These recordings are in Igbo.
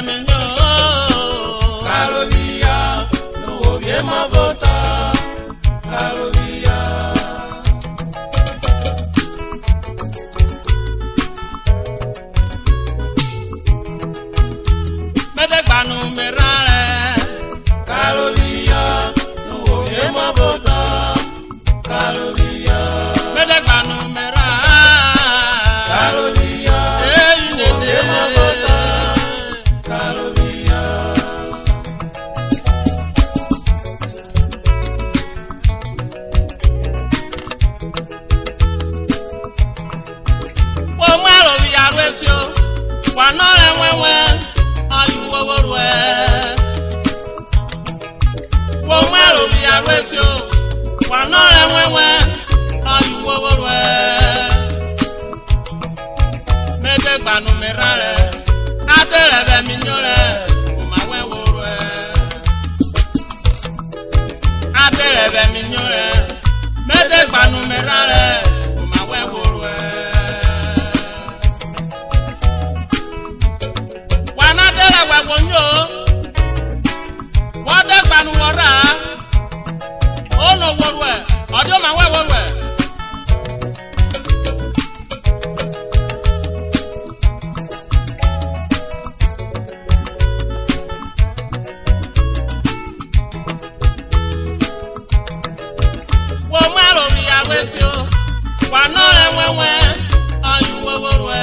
minyo Karophiyor no be my vota Karophiyor medegbanu merare Karophiyor no be my vota Karophiyor medegbanu mera Karophiyor eyine be my vota Karophiyor wo maro bi arwesio wa no re wewe ayuwo worwe wo maro bi arwesio wa no re wewe ayuwo worwe medegbanu merare adere be minyore o ma we worwe adere be minyore medegbanu merare o ma we worwe wana dere we wonyo wadegbanu wora ono worwe odio ma we worwe wo maro bi arwesio wa no re wewe ayuwo worwe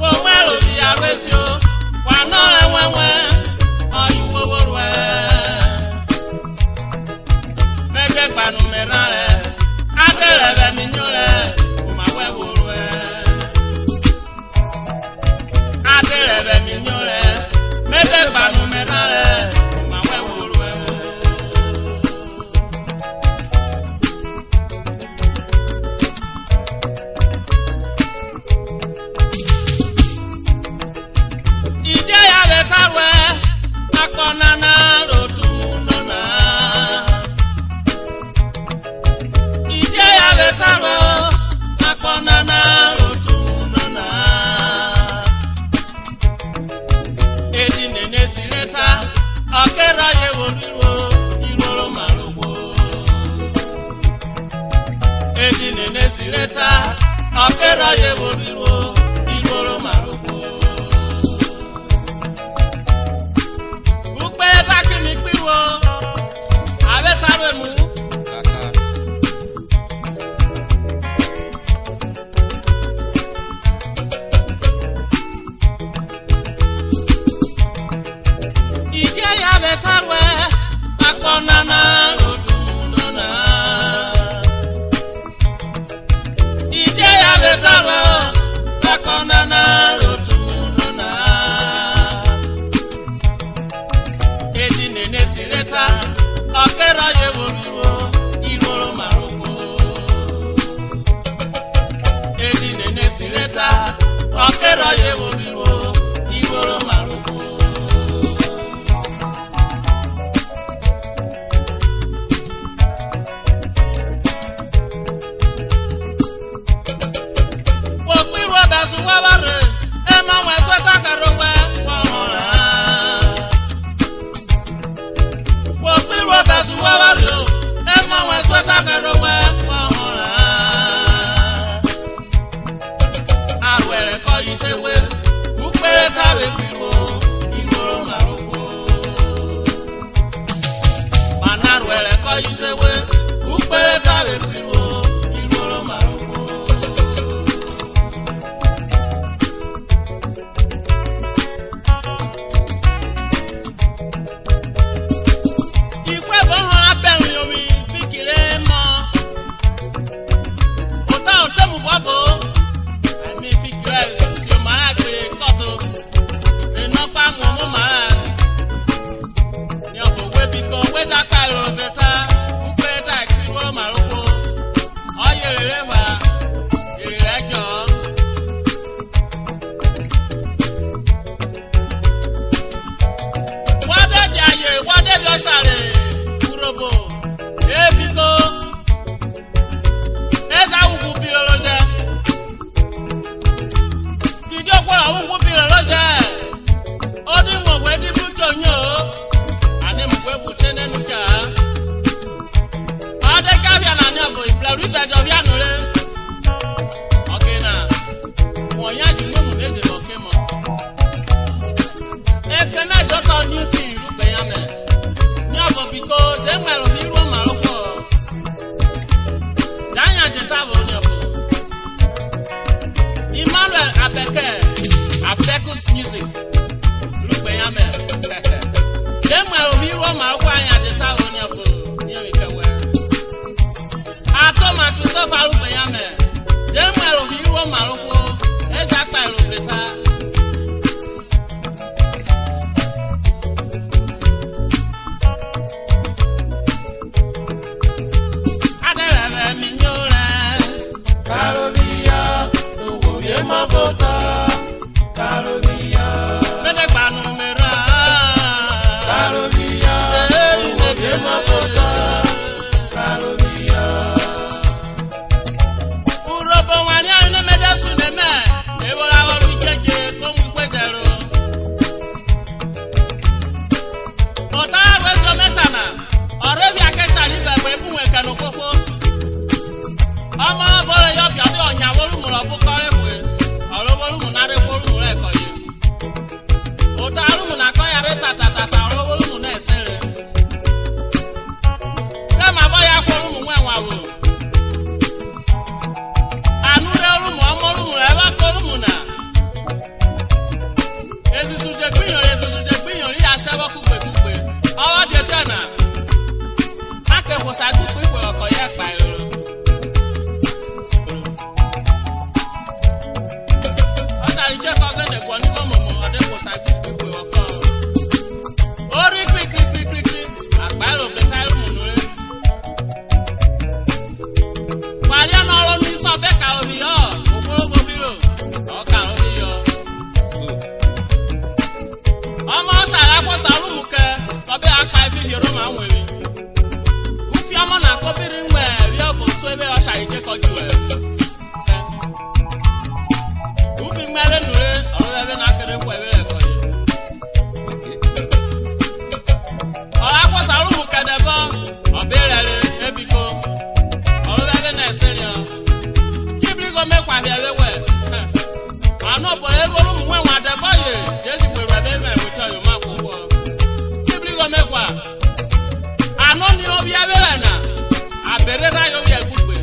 wo maro bi arwesio wa no re wewe ayuwo worwe medegbanu merare adere be minyore o ma we worwe adere be minyore medegbanu merare o ma we worwe ije ya betarwe akonana rotumunona ije ya betarwe akonana rotumunona edinene sileta akera ye woniro iroro marogbo edinene sileta akera ye woniro iroro marogbo upe takimi piwo abetarwe mu kaka ije ya betarwe akonana rotumunona ije ya betarwe akonana rotumunona edinene sileta akera ye woniro iroro marogbo edinene sileta akera ye woniro iroro marogbo Opiru abasu wabare ema we sweta karowe wa hora Opiru abasu wabare ema we sweta karowe wa hora Arwere ko yitewe upere tawe piwo igoro maroko Manarwere ko yitewe upere tawe piwo igoro maroko Ikwe bo han abẹ̀rùn yomi fikire mo Ota ote mu babo Ami fikire si o mara gbe koto Ina pa mo mo mara Ni obo we bi ko we da pa ro beta Upe ta ki wo maroko bora ungu pira loje. Odi mo wedi buto nyo. Ane mwe butene nuka. Ade kabia na nyabo ibla ribe do bia nure. Okay na. Wonya jinu mu neje lo kemo. Efe na jota nyuti rube yame. Nyabo biko demelo mi ro maroko. Danya jetabo nyabo. Emmanuel Abekus music. Rube yame. Demelo mi ro maroko anya jetabo nyabo. Nyamika we. Atoma Christopher rube yame. Demelo mi ro maroko. Eja pa ro beta. Karophiyor, nuwoye mabota. Karophiyor, Medebanu mera. Karophiyor, nuwoye mabota. Karophiyor, Urhobo wani ane medesu neme. Ebola waru jeje komu kwetero. Ota weso metana. Orebi akesha ni bebe funwe kanu popo. Ama bole yo bi ade onya woru mu lo bu kore we. Oro woru mu na re woru mu re ko ye. Ota aru mu na ko ya re tata oro woru mu na esere. Kama boya ko ru mu nwa wo. Anu re ru mu omoru mu re ba ko ru mu na. Esusu je gbiyan ri asewo kugbe. Owo de tena. Ake wo sa gbe pe oko ye pa ero. Ije ko gene gbo ni momo ade ko sa gbe oko. Ori klik. Agbaro beta mu nure. Maria no ro mi so be Karophiyor. Okorobo biro. O Karophiyor. Omo sara ko saru mu ke. So be aka ifi yoro ma nwere. Ufi omo na ko biri nwe ri obo so ebe o sha ije ko ju e. Mele nure oro ebe na kere kwa ebe ko ye. Ora ko saru mu kadebo obirere ebiko. Oro ebe na esenyo. Kibli go me kwa ebe we. Ano bo ero mu nwe wa debo ye. Jesu gbe ebe me mu cho yo ma fuwo. Kibli go me kwa. Ano ni obi ebe na. Abere ra yo ye gugbe.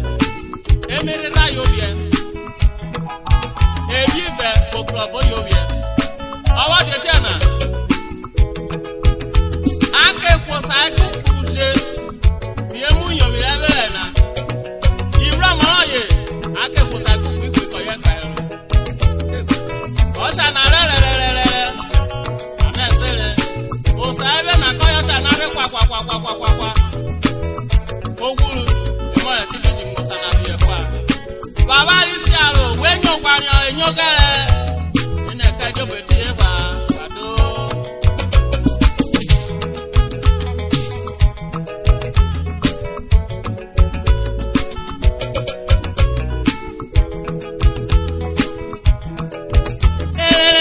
Emere ra yo ye. Eyi be okrobo yobie. Awa de tena. Ake kwosa kukuje. Biemu yobie bele na. Ibra moroye. Ake kwosa kuku ko ye kayo. Osha na re. Ana sele. Osa ebe na ko yo sha na re kwa. Oguru. Mo le ti ji mo sa na bi e kwa. Baba isi aro wenyo gwanyo enyogere ine kajo beti eba ado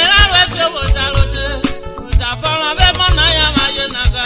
la wese wo jalote o ja fara be mona ya maye naga